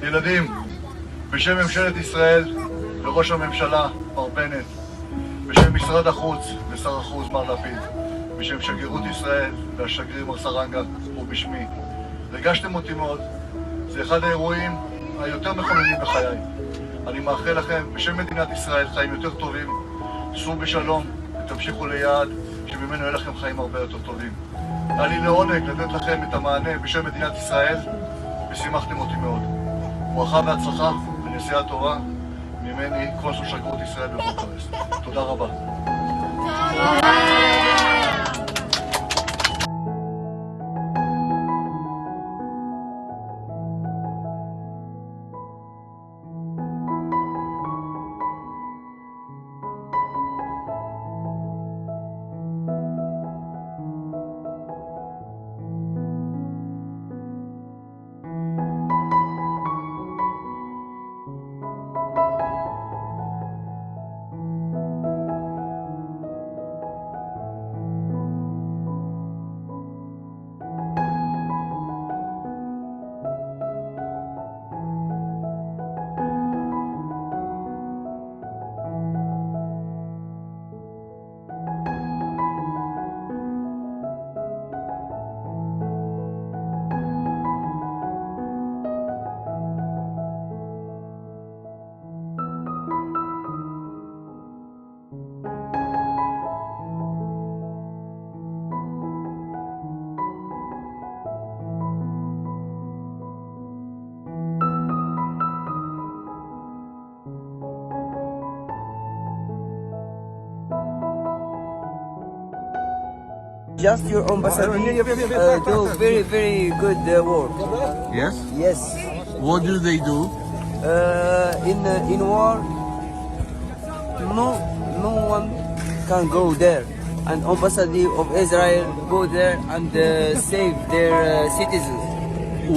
ילדים, בשם ממשלת ישראל וראש הממשלה מר בנט, בשם משרד החוץ ושר החוץ מר לפיד, בשם שגרירות ישראל והשגריר מר סרנגה ובשמי, ריגשתם אותי מאוד. זה אחד האירועים היותר מכוננים בחיי. אני מאחל לכם בשם מדינת ישראל חיים יותר טובים, סעו בשלום ותמשיכו ליעד שממנו יהיה לכם חיים הרבה יותר טובים. היה לי לעונג לתת לכם את המענה בשם מדינת ישראל ושימחתם אותי מאוד. ברכה והצלחה ונסיעה טובה ממני, קונסול שגרירות ישראל בבוקרשט. תודה רבה. Just your ambassador do very good work. Yes? Yes. What do they do? In war, no one can go there, and ambassador of Israel go there and save their citizens.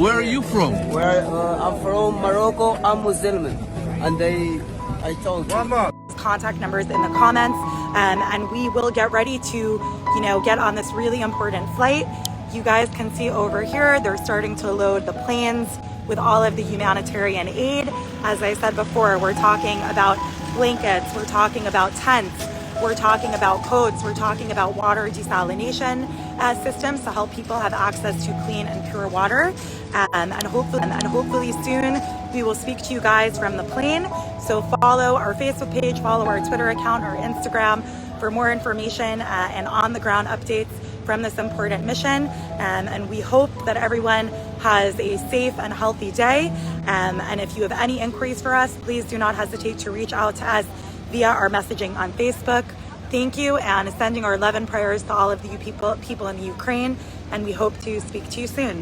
Where are you from? Where I'm from Morocco, I'm Muslim, and I told you. Contact numbers in the comments, and we will get ready to, get on this really important flight. You guys can see over here, they're starting to load the planes with all of the humanitarian aid. As I said before, we're talking about blankets, we're talking about tents, we're talking about coats, we're talking about water desalination systems to help people have access to clean and pure water. And hopefully soon we will speak to you guys from the plane. So follow our Facebook page, follow our Twitter account, our Instagram for more information and on the ground updates from this important mission. And we hope that everyone has a safe and healthy day. And if you have any inquiries for us, please do not hesitate to reach out to us via our messaging on Facebook. Thank you, and sending our love and prayers to all of you people in the Ukraine, and we hope to speak to you soon.